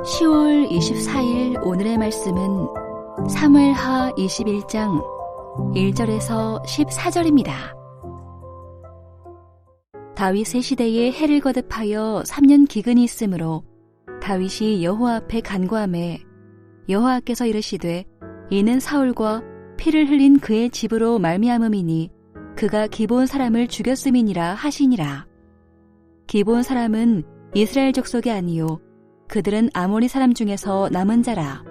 10월 24일 오늘의 말씀은 사무엘하 21장 1절에서 14절입니다. 다윗의 시대에 해를 거듭하여 3년 기근이 있으므로 다윗이 여호와 앞에 간구하매 여호와께서 이르시되 이는 사울과 피를 흘린 그의 집으로 말미암음이니 그가 기브온 사람을 죽였음이니라 하시니라. 기브온 사람은 이스라엘 족속이 아니요 그들은 아모리 사람 중에서 남은 자라.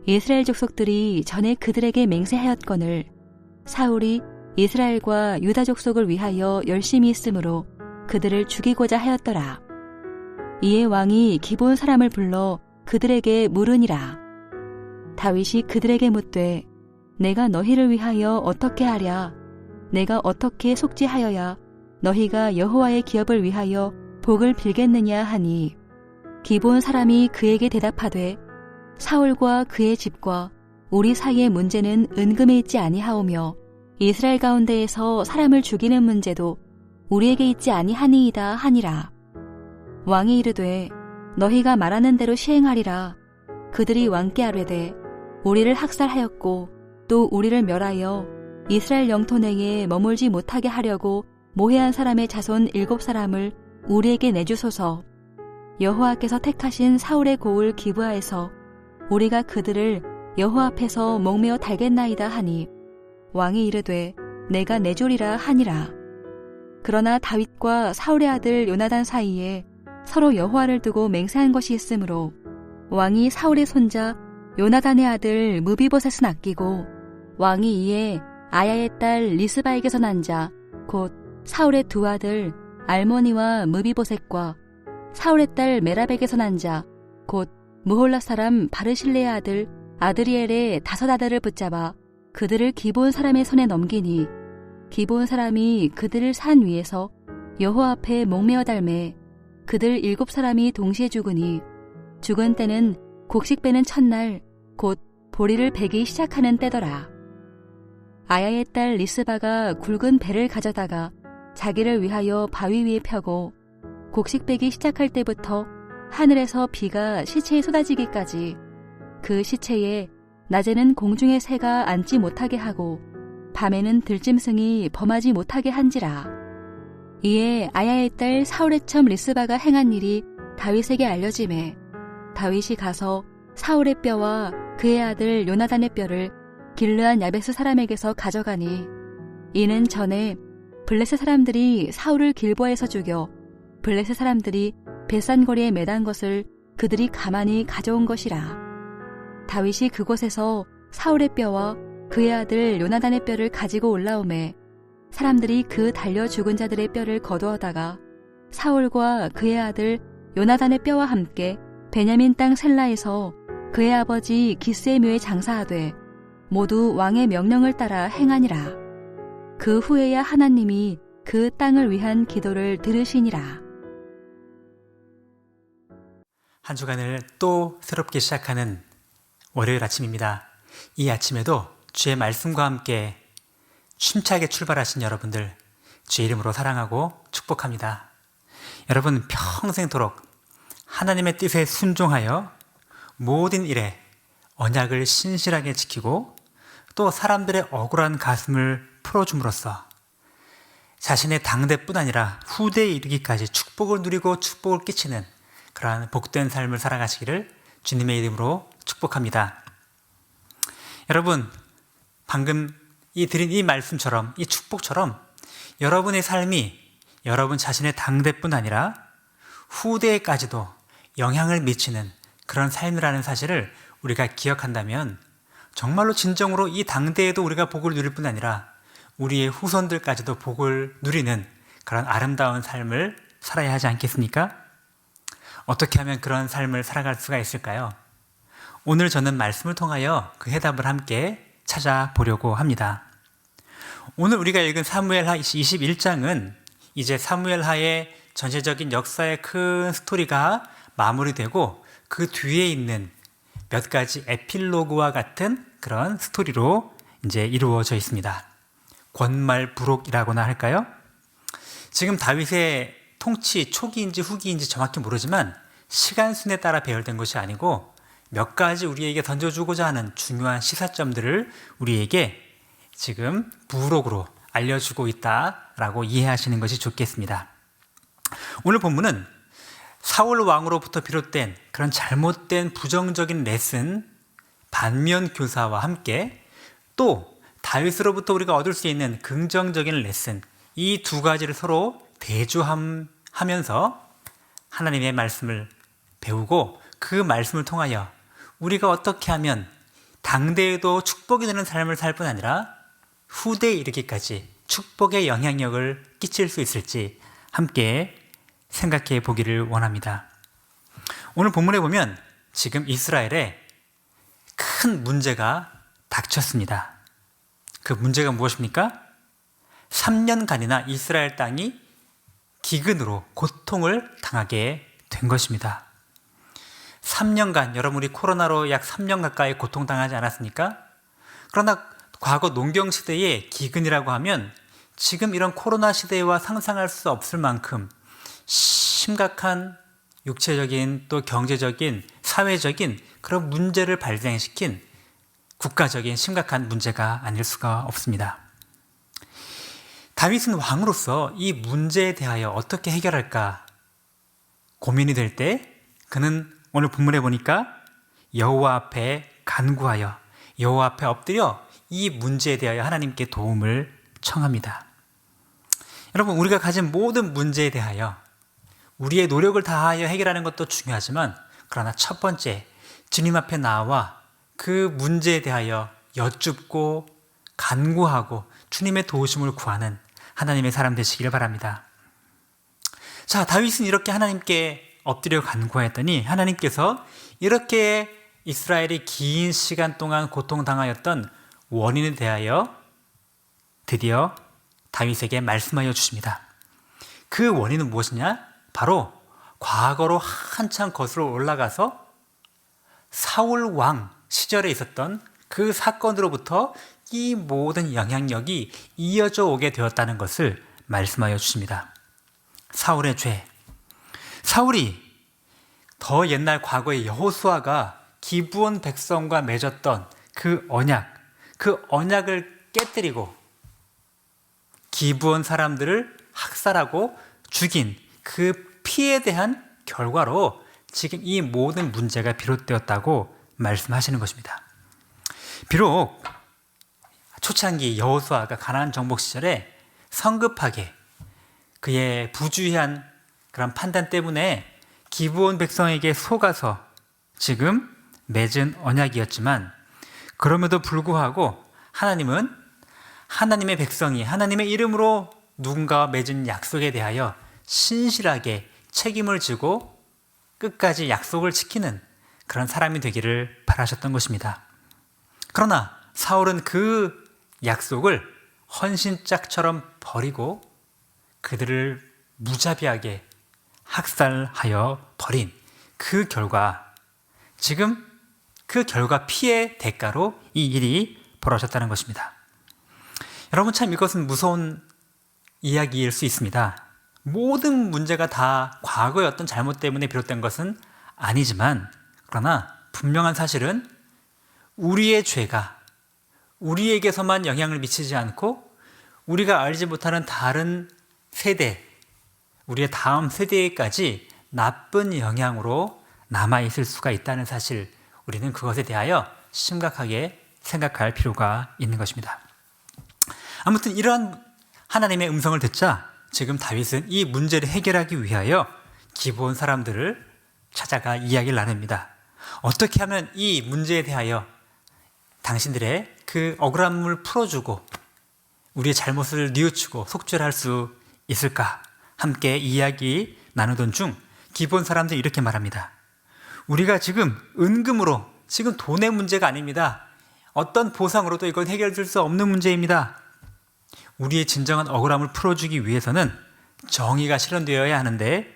이스라엘 족속들이 전에 그들에게 맹세하였거늘 사울이 이스라엘과 유다 족속을 위하여 열심히 있으므로 그들을 죽이고자 하였더라. 이에 왕이 기브온 사람을 불러 그들에게 물으니라. 다윗이 그들에게 묻되 내가 너희를 위하여 어떻게 하랴? 내가 어떻게 속죄하여야 너희가 여호와의 기업을 위하여 복을 빌겠느냐 하니 기브온 사람이 그에게 대답하되 사울과 그의 집과 우리 사이의 문제는 은금에 있지 아니하오며 이스라엘 가운데에서 사람을 죽이는 문제도 우리에게 있지 아니하니이다 하니라. 왕이 이르되 너희가 말하는 대로 시행하리라. 그들이 왕께 아뢰되 우리를 학살하였고 또 우리를 멸하여 이스라엘 영토 내에 머물지 못하게 하려고 모해한 사람의 자손 7사람을 우리에게 내주소서. 여호와께서 택하신 사울의 고을 기브아에서 우리가 그들을 여호와 앞에서 목매어 달겠나이다 하니 왕이 이르되 내가 내주리라 하니라. 그러나 다윗과 사울의 아들 요나단 사이에 서로 여호와를 두고 맹세한 것이 있으므로 왕이 사울의 손자 요나단의 아들 무비보셋은 아끼고 왕이 이에 아야의 딸 리스바에게서 난 자 곧 사울의 두 아들 알모니와 무비보셋과 사울의 딸 메랍에게서 난 자 곧 무홀라 사람 바르실레의 아들 아드리엘의 5 아들을 붙잡아 그들을 기브온 사람의 손에 넘기니 기브온 사람이 그들을 산 위에서 여호와 앞에 목매어 달매 그들 7사람이 동시에 죽으니 죽은 때는 곡식 베는 첫날 곧 보리를 베기 시작하는 때더라. 아야의 딸 리스바가 굵은 배를 가져다가 자기를 위하여 바위 위에 펴고 곡식 베기 시작할 때부터 하늘에서 비가 시체에 쏟아지기까지 그 시체에 낮에는 공중의 새가 앉지 못하게 하고 밤에는 들짐승이 범하지 못하게 한지라. 이에 아야의 딸 사울의 첩 리스바가 행한 일이 다윗에게 알려지매 다윗이 가서 사울의 뼈와 그의 아들 요나단의 뼈를 길르한 야베스 사람에게서 가져가니 이는 전에 블레셋 사람들이 사울을 길보아에서 죽여 블레셋 사람들이 벳산거리에 매단 것을 그들이 가만히 가져온 것이라. 다윗이 그곳에서 사울의 뼈와 그의 아들 요나단의 뼈를 가지고 올라오매 사람들이 그 달려 죽은 자들의 뼈를 거두어다가 사울과 그의 아들 요나단의 뼈와 함께 베냐민 땅 셀라에서 그의 아버지 기스의 묘에 장사하되 모두 왕의 명령을 따라 행하니라. 그 후에야 하나님이 그 땅을 위한 기도를 들으시니라. 한 주간을 또 새롭게 시작하는 월요일 아침입니다. 이 아침에도 주의 말씀과 함께 춤차게 출발하신 여러분들 주의 이름으로 사랑하고 축복합니다. 여러분 평생토록 하나님의 뜻에 순종하여 모든 일에 언약을 신실하게 지키고 또 사람들의 억울한 가슴을 풀어줌으로써 자신의 당대뿐 아니라 후대에 이르기까지 축복을 누리고 축복을 끼치는 그러한 복된 삶을 살아가시기를 주님의 이름으로 축복합니다. 여러분, 방금 드린 이 말씀처럼, 이 축복처럼 여러분의 삶이 여러분 자신의 당대뿐 아니라 후대에까지도 영향을 미치는 그런 삶이라는 사실을 우리가 기억한다면 정말로 진정으로 이 당대에도 우리가 복을 누릴 뿐 아니라 우리의 후손들까지도 복을 누리는 그런 아름다운 삶을 살아야 하지 않겠습니까? 어떻게 하면 그런 삶을 살아갈 수가 있을까요? 오늘 저는 말씀을 통하여 그 해답을 함께 찾아보려고 합니다. 오늘 우리가 읽은 사무엘하 21장은 이제 사무엘하의 전체적인 역사의 큰 스토리가 마무리되고 그 뒤에 있는 몇 가지 에필로그와 같은 그런 스토리로 이제 이루어져 있습니다. 권말부록이라고나 할까요? 지금 다윗의 통치 초기인지 후기인지 정확히 모르지만 시간 순에 따라 배열된 것이 아니고 몇 가지 우리에게 던져주고자 하는 중요한 시사점들을 우리에게 지금 부록으로 알려주고 있다라고 이해하시는 것이 좋겠습니다. 오늘 본문은 사울 왕으로부터 비롯된 그런 잘못된 부정적인 레슨, 반면 교사와 함께 또 다윗으로부터 우리가 얻을 수 있는 긍정적인 레슨, 이 두 가지를 서로 대조하면서 하나님의 말씀을 배우고 그 말씀을 통하여 우리가 어떻게 하면 당대에도 축복이 되는 삶을 살 뿐 아니라 후대에 이르기까지 축복의 영향력을 끼칠 수 있을지 함께 생각해 보기를 원합니다. 오늘 본문에 보면 지금 이스라엘에 큰 문제가 닥쳤습니다. 그 문제가 무엇입니까? 3년간이나 이스라엘 땅이 기근으로 고통을 당하게 된 것입니다. 3년간 여러분 우리 코로나로 약 3년 가까이 고통당하지 않았습니까? 그러나 과거 농경 시대의 기근이라고 하면 지금 이런 코로나 시대와 상상할 수 없을 만큼 심각한 육체적인 또 경제적인 사회적인 그런 문제를 발생시킨 국가적인 심각한 문제가 아닐 수가 없습니다. 다윗은 왕으로서 이 문제에 대하여 어떻게 해결할까 고민이 될 때 그는 오늘 본문에 보니까 여호와 앞에 간구하여 여호와 앞에 엎드려 이 문제에 대하여 하나님께 도움을 청합니다. 여러분 우리가 가진 모든 문제에 대하여 우리의 노력을 다하여 해결하는 것도 중요하지만 그러나 첫 번째 주님 앞에 나와 그 문제에 대하여 여쭙고 간구하고 주님의 도우심을 구하는 하나님의 사람 되시기를 바랍니다. 자, 다윗은 이렇게 하나님께 엎드려 간구하였더니 하나님께서 이렇게 이스라엘이 긴 시간 동안 고통당하였던 원인에 대하여 드디어 다윗에게 말씀하여 주십니다. 그 원인은 무엇이냐? 바로 과거로 한참 거슬러 올라가서 사울 왕 시절에 있었던 그 사건으로부터 이 모든 영향력이 이어져 오게 되었다는 것을 말씀하여 주십니다. 사울의 죄. 사울이 더 옛날 과거의 여호수아가 기브온 백성과 맺었던 그 언약을 깨뜨리고 기브온 사람들을 학살하고 죽인 그 피에 대한 결과로 지금 이 모든 문제가 비롯되었다고 말씀하시는 것입니다. 비록 초창기 여호수아가 가나안 정복 시절에 성급하게 그의 부주의한 그런 판단 때문에 기브온 백성에게 속아서 지금 맺은 언약이었지만 그럼에도 불구하고 하나님은 하나님의 백성이 하나님의 이름으로 누군가와 맺은 약속에 대하여 신실하게 책임을 지고 끝까지 약속을 지키는 그런 사람이 되기를 바라셨던 것입니다. 그러나 사울은 그 약속을 헌신짝처럼 버리고 그들을 무자비하게 학살하여 버린 그 결과, 지금 그 결과 피해 대가로 이 일이 벌어졌다는 것입니다. 여러분 참 이것은 무서운 이야기일 수 있습니다. 모든 문제가 다 과거의 어떤 잘못 때문에 비롯된 것은 아니지만 그러나 분명한 사실은 우리의 죄가 우리에게서만 영향을 미치지 않고 우리가 알지 못하는 다른 세대, 우리의 다음 세대에까지 나쁜 영향으로 남아있을 수가 있다는 사실, 우리는 그것에 대하여 심각하게 생각할 필요가 있는 것입니다. 아무튼 이러한 하나님의 음성을 듣자 지금 다윗은 이 문제를 해결하기 위하여 기브온 사람들을 찾아가 이야기를 나눕니다. 어떻게 하면 이 문제에 대하여 당신들의 그 억울함을 풀어주고 우리의 잘못을 뉘우치고 속죄할 수 있을까? 함께 이야기 나누던 중 기브온 사람들이 이렇게 말합니다. 우리가 지금 은금으로, 지금 돈의 문제가 아닙니다. 어떤 보상으로도 이건 해결될 수 없는 문제입니다. 우리의 진정한 억울함을 풀어주기 위해서는 정의가 실현되어야 하는데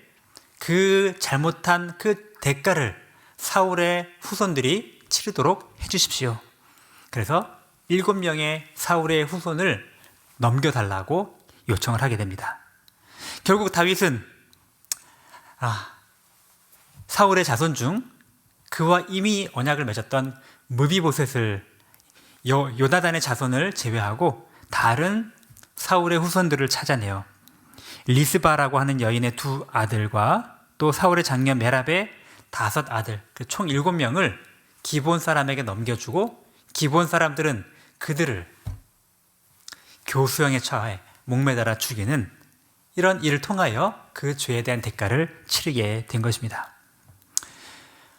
그 잘못한 그 대가를 사울의 후손들이 치르도록 해주십시오. 그래서 7명의 사울의 후손을 넘겨달라고 요청을 하게 됩니다. 결국 다윗은 사울의 자손 중 그와 이미 언약을 맺었던 무비보셋을 요나단의 자손을 제외하고 다른 사울의 후손들을 찾아내요. 리스바라고 하는 여인의 2 아들과 또 사울의 장녀 메랍의 5 아들, 총 7명을 기브온 사람에게 넘겨주고 기브온 사람들은 그들을 교수형에 처해 목매달아 죽이는 이런 일을 통하여 그 죄에 대한 대가를 치르게 된 것입니다.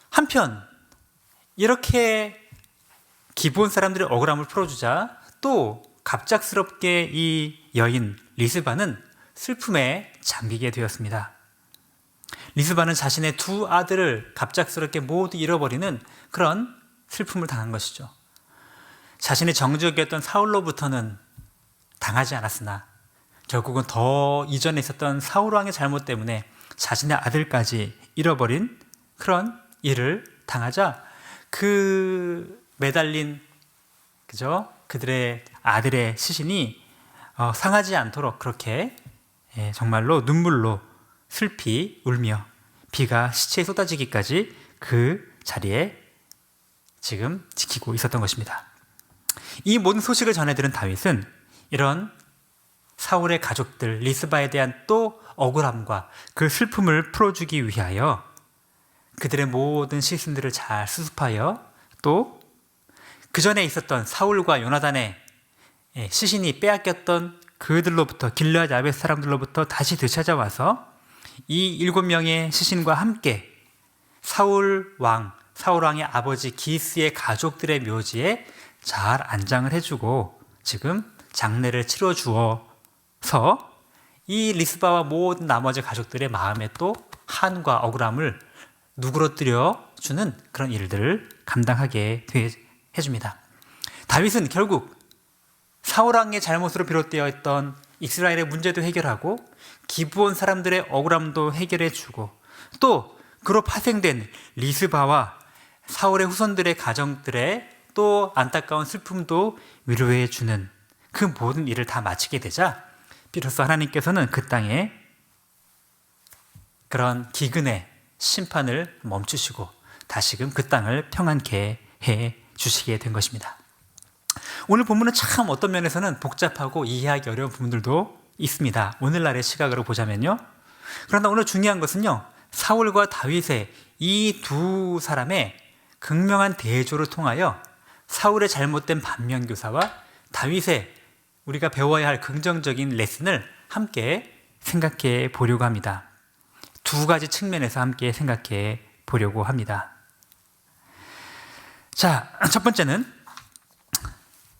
한편 이렇게 기브온 사람들의 억울함을 풀어주자 또 갑작스럽게 이 여인 리스바는 슬픔에 잠기게 되었습니다. 리스바는 자신의 2 아들을 갑작스럽게 모두 잃어버리는 그런 슬픔을 당한 것이죠. 자신의 정적이었던 사울로부터는 당하지 않았으나 결국은 더 이전에 있었던 사울왕의 잘못 때문에 자신의 아들까지 잃어버린 그런 일을 당하자 그 매달린 그들의 아들의 시신이 상하지 않도록 그렇게 정말로 눈물로 슬피 울며 비가 시체에 쏟아지기까지 그 자리에 지금 지키고 있었던 것입니다. 이 모든 소식을 전해들은 다윗은 이런 사울의 가족들 리스바에 대한 또 억울함과 그 슬픔을 풀어주기 위하여 그들의 모든 시신들을 잘 수습하여 또 그 전에 있었던 사울과 요나단의 시신이 빼앗겼던 그들로부터 길르앗 야벳 사람들로부터 다시 되찾아와서 이 7명의 시신과 함께 사울왕의 아버지 기스의 가족들의 묘지에 잘 안장을 해주고 지금 장례를 치러 주어서 이 리스바와 모든 나머지 가족들의 마음에 또 한과 억울함을 누그러뜨려 주는 그런 일들을 감당하게 해줍니다. 다윗은 결국 사울왕의 잘못으로 비롯되어 있던 이스라엘의 문제도 해결하고 기브온 사람들의 억울함도 해결해 주고 또 그로 파생된 리스바와 사울의 후손들의 가정들의 또 안타까운 슬픔도 위로해 주는 그 모든 일을 다 마치게 되자 비로소 하나님께서는 그 땅에 그런 기근의 심판을 멈추시고 다시금 그 땅을 평안케 해 주시게 된 것입니다. 오늘 본문은 참 어떤 면에서는 복잡하고 이해하기 어려운 부분들도 있습니다. 오늘날의 시각으로 보자면요. 그러나 오늘 중요한 것은요, 사울과 다윗의 이 2 사람의 극명한 대조를 통하여 사울의 잘못된 반면교사와 다윗의 우리가 배워야 할 긍정적인 레슨을 함께 생각해 보려고 합니다. 2 가지 측면에서 함께 생각해 보려고 합니다. 자, 첫 번째는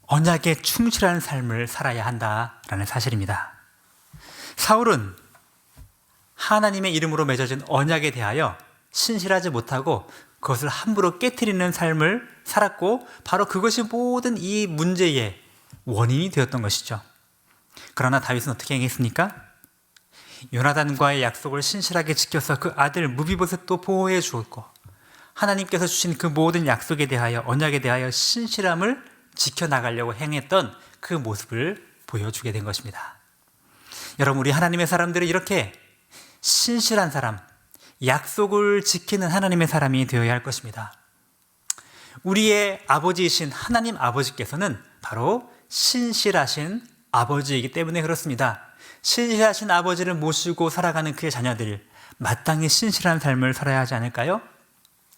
언약에 충실한 삶을 살아야 한다라는 사실입니다. 사울은 하나님의 이름으로 맺어진 언약에 대하여 신실하지 못하고 그것을 함부로 깨트리는 삶을 살았고 바로 그것이 모든 이 문제의 원인이 되었던 것이죠. 그러나 다윗은 어떻게 행했습니까? 요나단과의 약속을 신실하게 지켜서 그 아들 무비보셋도 보호해 주었고 하나님께서 주신 그 모든 약속에 대하여 언약에 대하여 신실함을 지켜나가려고 행했던 그 모습을 보여주게 된 것입니다. 여러분, 우리 하나님의 사람들은 이렇게 신실한 사람, 약속을 지키는 하나님의 사람이 되어야 할 것입니다. 우리의 아버지이신 하나님 아버지께서는 바로 신실하신 아버지이기 때문에 그렇습니다. 신실하신 아버지를 모시고 살아가는 그의 자녀들, 마땅히 신실한 삶을 살아야 하지 않을까요?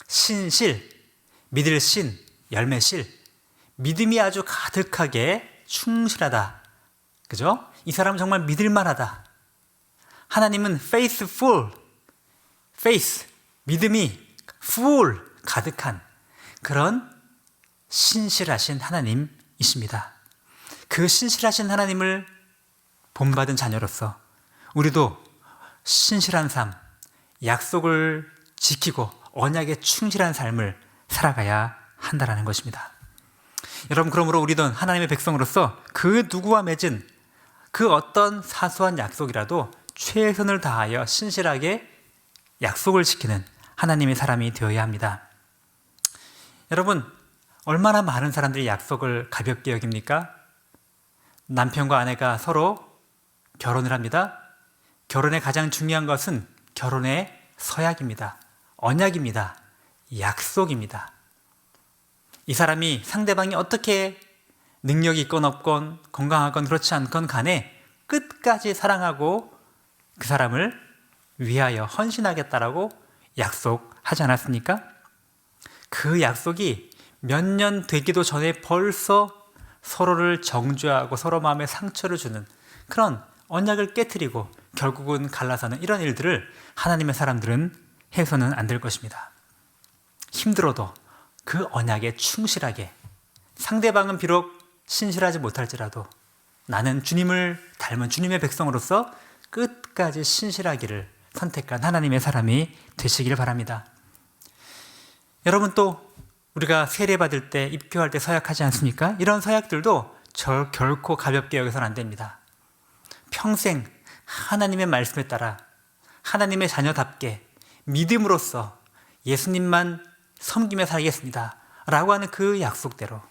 신실, 믿을 신, 열매실, 믿음이 아주 가득하게 충실하다. 그죠? 이 사람은 정말 믿을만하다. 하나님은 faithful, faith, 믿음이 full, 가득한 그런 신실하신 하나님이십니다. 그 신실하신 하나님을 본받은 자녀로서 우리도 신실한 삶, 약속을 지키고 언약에 충실한 삶을 살아가야 한다는 것입니다. 여러분, 그러므로 우리도 하나님의 백성으로서 그 누구와 맺은 그 어떤 사소한 약속이라도 최선을 다하여 신실하게 약속을 지키는 하나님의 사람이 되어야 합니다. 여러분, 얼마나 많은 사람들이 약속을 가볍게 여깁니까? 남편과 아내가 서로 결혼을 합니다. 결혼의 가장 중요한 것은 결혼의 서약입니다. 언약입니다. 약속입니다. 이 사람이 상대방이 어떻게 능력이 있건 없건 건강하건 그렇지 않건 간에 끝까지 사랑하고 그 사람을 위하여 헌신하겠다라고 약속하지 않았습니까? 그 약속이 몇 년 되기도 전에 벌써 서로를 정죄하고 서로 마음에 상처를 주는 그런 언약을 깨트리고 결국은 갈라서는 이런 일들을 하나님의 사람들은 해서는 안 될 것입니다. 힘들어도 그 언약에 충실하게, 상대방은 비록 신실하지 못할지라도 나는 주님을 닮은 주님의 백성으로서 끝까지 신실하기를 선택한 하나님의 사람이 되시기를 바랍니다. 여러분, 또 우리가 세례받을 때, 입교할 때 서약하지 않습니까? 이런 서약들도 결코 가볍게 여겨서는 안 됩니다. 평생 하나님의 말씀에 따라 하나님의 자녀답게 믿음으로써 예수님만 섬기며 살겠습니다 라고 하는 그 약속대로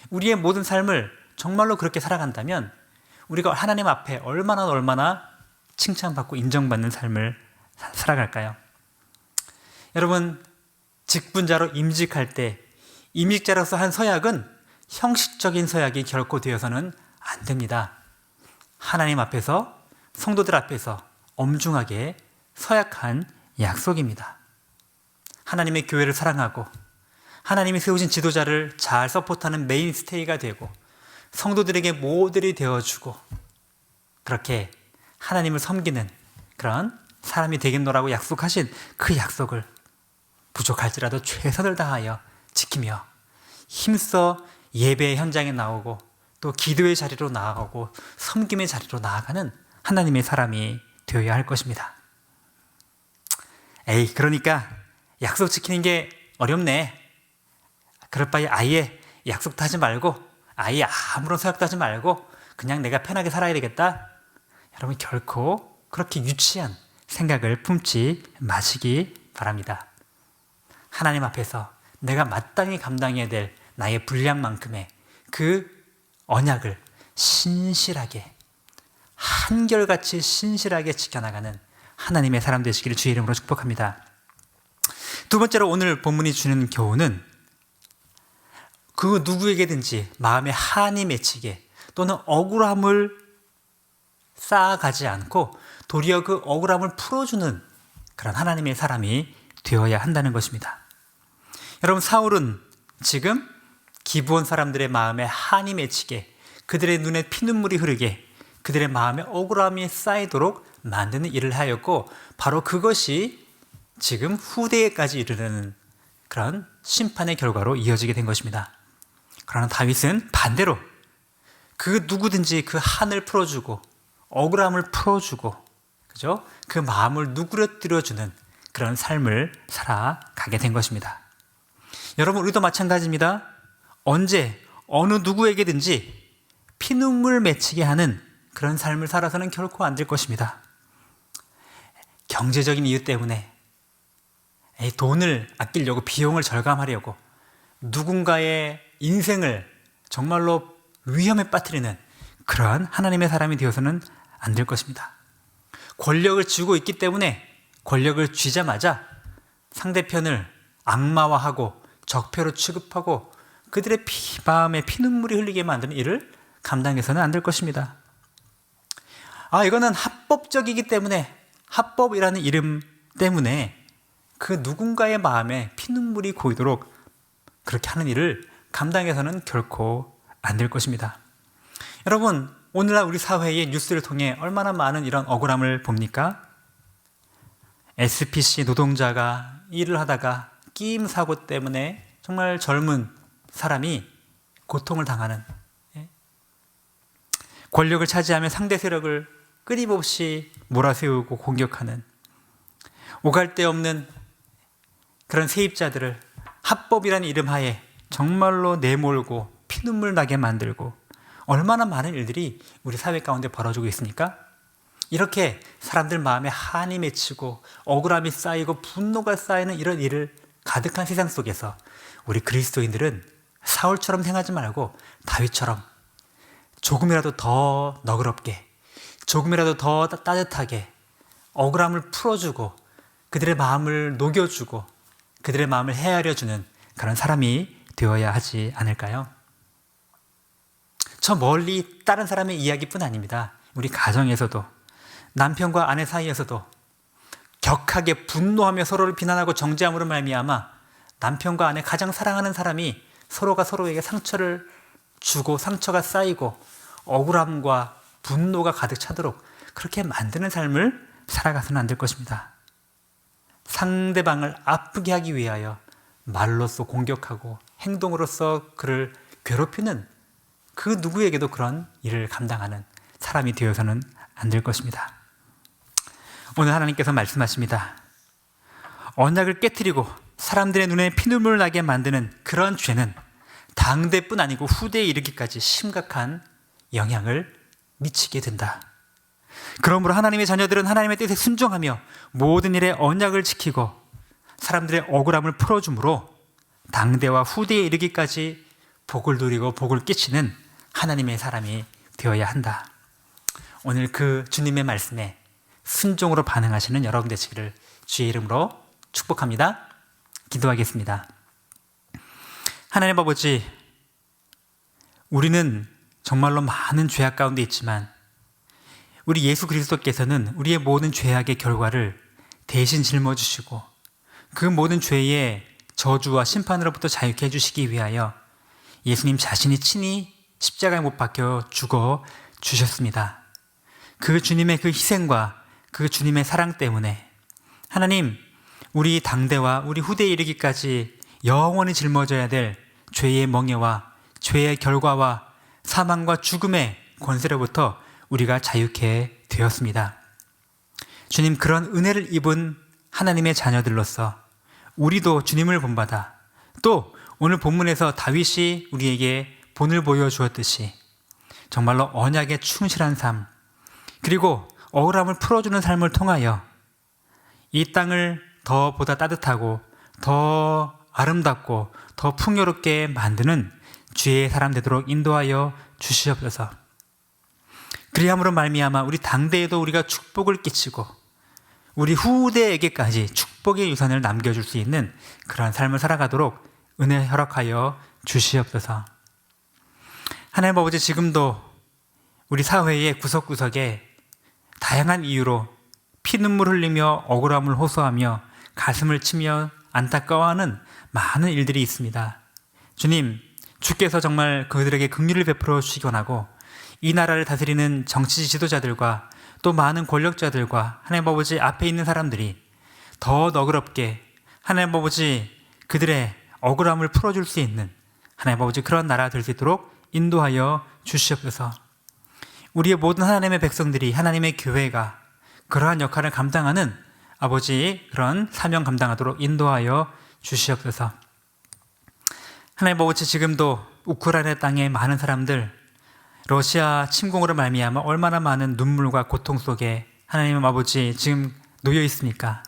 우리의 모든 삶을 정말로 그렇게 살아간다면 우리가 하나님 앞에 얼마나 칭찬받고 인정받는 삶을 살아갈까요? 여러분, 직분자로 임직할 때 임직자로서 한 서약은 형식적인 서약이 결코 되어서는 안 됩니다. 하나님 앞에서, 성도들 앞에서 엄중하게 서약한 약속입니다. 하나님의 교회를 사랑하고 하나님이 세우신 지도자를 잘 서포트하는 메인스테이가 되고 성도들에게 모델이 되어주고 그렇게 하나님을 섬기는 그런 사람이 되겠노라고 약속하신 그 약속을 부족할지라도 최선을 다하여 지키며 힘써 예배의 현장에 나오고 또 기도의 자리로 나아가고 섬김의 자리로 나아가는 하나님의 사람이 되어야 할 것입니다. 그러니까 약속 지키는 게 어렵네. 그럴 바에 아예 약속도 하지 말고 아예 아무런 서약도 하지 말고 그냥 내가 편하게 살아야 되겠다. 여러분, 결코 그렇게 유치한 생각을 품지 마시기 바랍니다. 하나님 앞에서 내가 마땅히 감당해야 될 나의 분량만큼의 그 언약을 신실하게, 한결같이 신실하게 지켜나가는 하나님의 사람 되시기를 주의 이름으로 축복합니다. 두 번째로 오늘 본문이 주는 교훈은 그 누구에게든지 마음에 한이 맺히게 또는 억울함을 쌓아가지 않고 도리어 그 억울함을 풀어주는 그런 하나님의 사람이 되어야 한다는 것입니다. 여러분, 사울은 지금 기브온 사람들의 마음에 한이 맺히게, 그들의 눈에 피눈물이 흐르게, 그들의 마음에 억울함이 쌓이도록 만드는 일을 하였고 바로 그것이 지금 후대에까지 이르는 그런 심판의 결과로 이어지게 된 것입니다. 그러나 다윗은 반대로 그 누구든지 그 한을 풀어주고 억울함을 풀어주고 그죠? 그 마음을 누그러뜨려주는 그런 삶을 살아가게 된 것입니다. 여러분, 우리도 마찬가지입니다. 언제 어느 누구에게든지 피눈물 맺히게 하는 그런 삶을 살아서는 결코 안 될 것입니다. 경제적인 이유 때문에 돈을 아끼려고 비용을 절감하려고 누군가의 인생을 정말로 위험에 빠뜨리는 그러한 하나님의 사람이 되어서는 안 될 것입니다. 권력을 쥐고 있기 때문에 권력을 쥐자마자 상대편을 악마화하고 적폐로 취급하고 그들의 마음에 피눈물이 흘리게 만드는 일을 감당해서는 안 될 것입니다. 이거는 합법적이기 때문에, 합법이라는 이름 때문에 그 누군가의 마음에 피눈물이 고이도록 그렇게 하는 일을 감당해서는 결코 안 될 것입니다. 여러분, 오늘날 우리 사회의 뉴스를 통해 얼마나 많은 이런 억울함을 봅니까? SPC 노동자가 일을 하다가 끼임 사고 때문에 정말 젊은 사람이 고통을 당하는, 권력을 차지하며 상대 세력을 끊임없이 몰아세우고 공격하는, 오갈 데 없는 그런 세입자들을 합법이라는 이름 하에 정말로 내몰고 피눈물 나게 만들고 얼마나 많은 일들이 우리 사회 가운데 벌어지고 있습니까? 이렇게 사람들 마음에 한이 맺히고 억울함이 쌓이고 분노가 쌓이는 이런 일을 가득한 세상 속에서 우리 그리스도인들은 사울처럼 행하지 말고 다윗처럼 조금이라도 더 너그럽게, 조금이라도 더 따뜻하게 억울함을 풀어주고 그들의 마음을 녹여주고 그들의 마음을 헤아려주는 그런 사람이 되어야 하지 않을까요? 저 멀리 다른 사람의 이야기뿐 아닙니다. 우리 가정에서도 남편과 아내 사이에서도 격하게 분노하며 서로를 비난하고 정죄함으로 말미암아 남편과 아내 가장 사랑하는 사람이 서로가 서로에게 상처를 주고 상처가 쌓이고 억울함과 분노가 가득 차도록 그렇게 만드는 삶을 살아가서는 안 될 것입니다. 상대방을 아프게 하기 위하여 말로써 공격하고 행동으로써 그를 괴롭히는 그 누구에게도 그런 일을 감당하는 사람이 되어서는 안 될 것입니다. 오늘 하나님께서 말씀하십니다. 언약을 깨트리고 사람들의 눈에 피눈물을 나게 만드는 그런 죄는 당대뿐 아니고 후대에 이르기까지 심각한 영향을 미치게 된다. 그러므로 하나님의 자녀들은 하나님의 뜻에 순종하며 모든 일에 언약을 지키고 사람들의 억울함을 풀어줌으로 당대와 후대에 이르기까지 복을 누리고 복을 끼치는 하나님의 사람이 되어야 한다. 오늘 그 주님의 말씀에 순종으로 반응하시는 여러분 되시기를 주의 이름으로 축복합니다. 기도하겠습니다. 하나님 아버지, 우리는 정말로 많은 죄악 가운데 있지만 우리 예수 그리스도께서는 우리의 모든 죄악의 결과를 대신 짊어지시고 그 모든 죄의 저주와 심판으로부터 자유케 해주시기 위하여 예수님 자신이 친히 십자가에 못 박혀 죽어 주셨습니다. 그 주님의 그 희생과 그 주님의 사랑 때문에 하나님, 우리 당대와 우리 후대에 이르기까지 영원히 짊어져야 될 죄의 멍에와 죄의 결과와 사망과 죽음의 권세로부터 우리가 자유케 되었습니다. 주님, 그런 은혜를 입은 하나님의 자녀들로서 우리도 주님을 본받아 또 오늘 본문에서 다윗이 우리에게 본을 보여주었듯이 정말로 언약에 충실한 삶, 그리고 억울함을 풀어주는 삶을 통하여 이 땅을 더 보다 따뜻하고 더 아름답고 더 풍요롭게 만드는 주의 사람 되도록 인도하여 주시옵소서. 그리함으로 말미암아 우리 당대에도 우리가 축복을 끼치고 우리 후대에게까지 축복의 유산을 남겨줄 수 있는 그러한 삶을 살아가도록 은혜 허락하여 주시옵소서. 하나님 아버지, 지금도 우리 사회의 구석구석에 다양한 이유로 피눈물 흘리며 억울함을 호소하며 가슴을 치며 안타까워하는 많은 일들이 있습니다. 주님, 주께서 정말 그들에게 긍휼을 베풀어 주시기 원하고 이 나라를 다스리는 정치 지도자들과 또 많은 권력자들과 하나님 아버지 앞에 있는 사람들이 더 너그럽게 하나님 아버지 그들의 억울함을 풀어줄 수 있는 하나님 아버지 그런 나라가 될 수 있도록 인도하여 주시옵소서. 우리의 모든 하나님의 백성들이 하나님의 교회가 그러한 역할을 감당하는 아버지 그런 사명 감당하도록 인도하여 주시옵소서. 하나님 아버지, 지금도 우크라이나 땅의 많은 사람들 러시아 침공으로 말미암아 얼마나 많은 눈물과 고통 속에 하나님 아버지 지금 놓여 있습니까?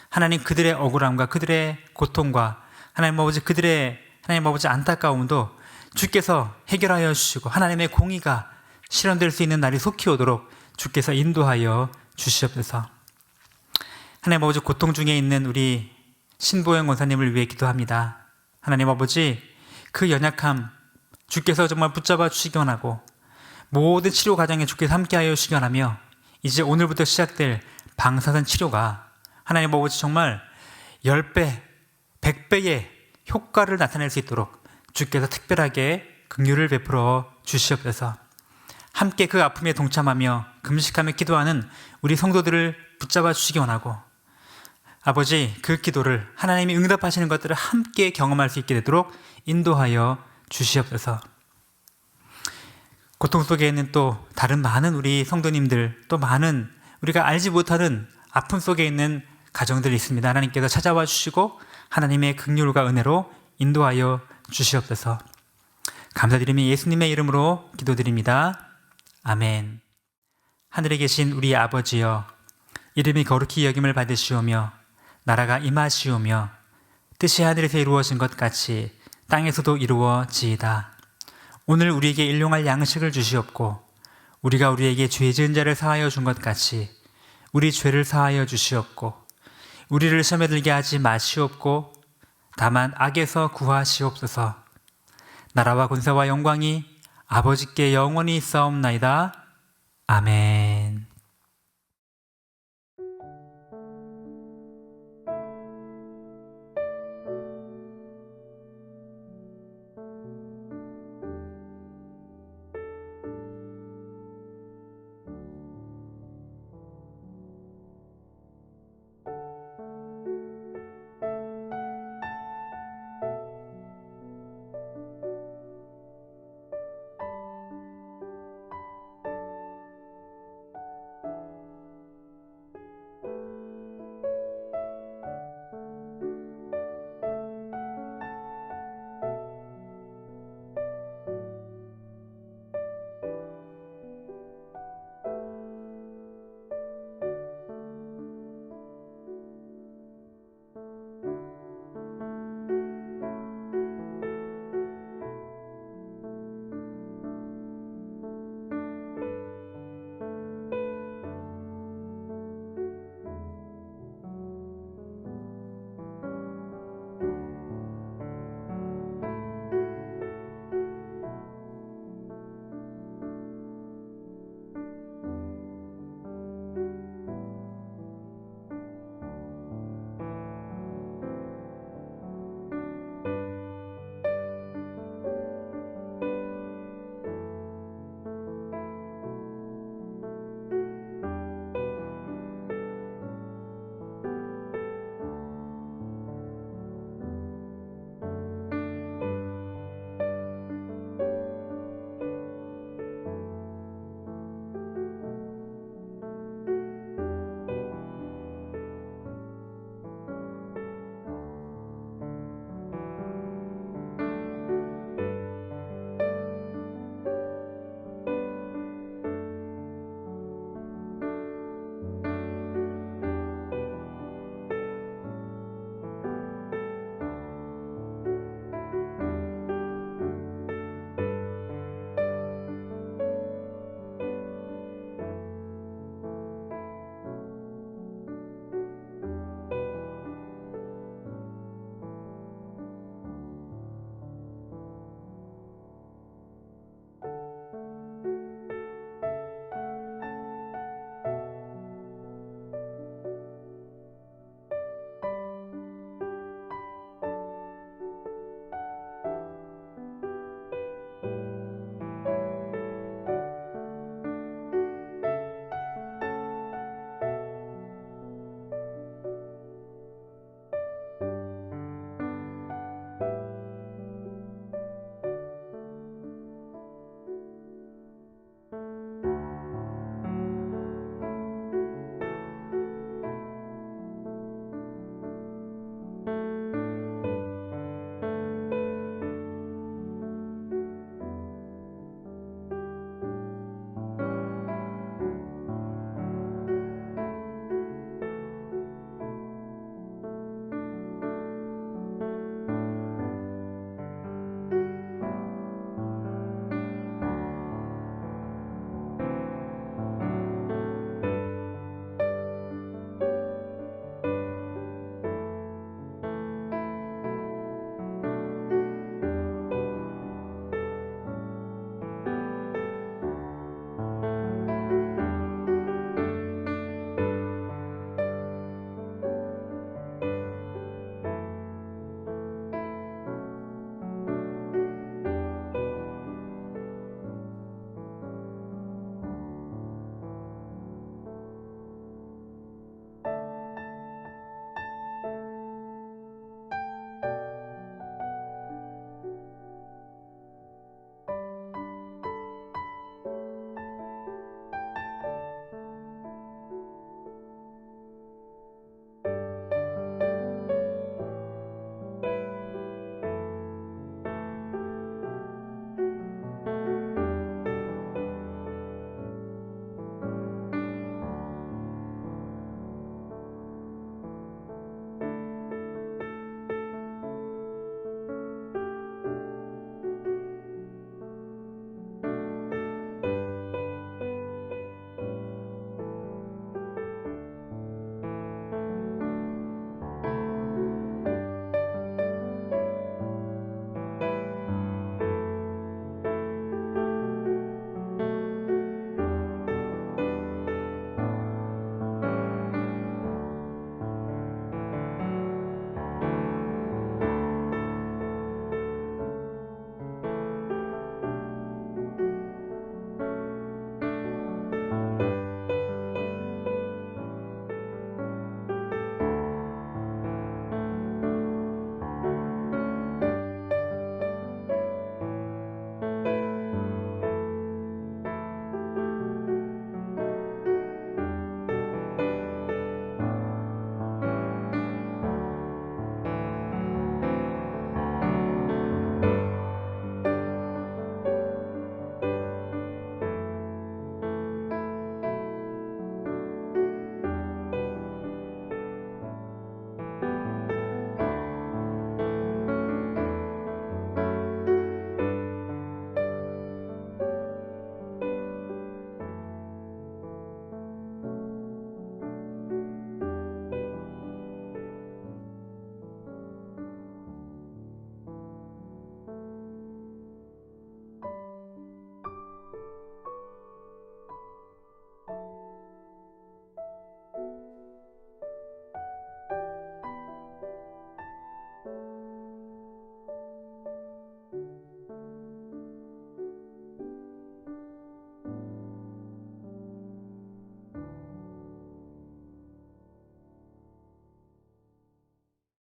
하나님, 그들의 억울함과 그들의 고통과 하나님 아버지 그들의 하나님 아버지 안타까움도 주께서 해결하여 주시고 하나님의 공의가 실현될 수 있는 날이 속히 오도록 주께서 인도하여 주시옵소서. 하나님 아버지, 고통 중에 있는 우리 신보영 원사님을 위해 기도합니다. 하나님 아버지, 그 연약함 주께서 정말 붙잡아 주시기 원하고 모든 치료 과정에 주께서 함께하여 주시기 원하며 이제 오늘부터 시작될 방사선 치료가 하나님 아버지 정말 10배, 100배의 효과를 나타낼 수 있도록 주께서 특별하게 긍휼을 베풀어 주시옵소서. 함께 그 아픔에 동참하며 금식하며 기도하는 우리 성도들을 붙잡아 주시기 원하고 아버지, 그 기도를 하나님이 응답하시는 것들을 함께 경험할 수 있게 되도록 인도하여 주시옵소서. 고통 속에 있는 또 다른 많은 우리 성도님들, 또 많은 우리가 알지 못하는 아픔 속에 있는 가정들이 있습니다. 하나님께서 찾아와 주시고 하나님의 긍휼과 은혜로 인도하여 주시옵소서. 감사드리며 예수님의 이름으로 기도드립니다. 아멘. 하늘에 계신 우리 아버지여, 이름이 거룩히 여김을 받으시오며 나라가 임하시오며 뜻이 하늘에서 이루어진 것 같이 땅에서도 이루어지이다. 오늘 우리에게 일용할 양식을 주시옵고 우리가 우리에게 죄 지은 자를 사하여 준 것 같이 우리 죄를 사하여 주시옵고 우리를 시험에 들게 하지 마시옵고 다만 악에서 구하시옵소서. 나라와 권세와 영광이 아버지께 영원히 있사옵나이다. 아멘.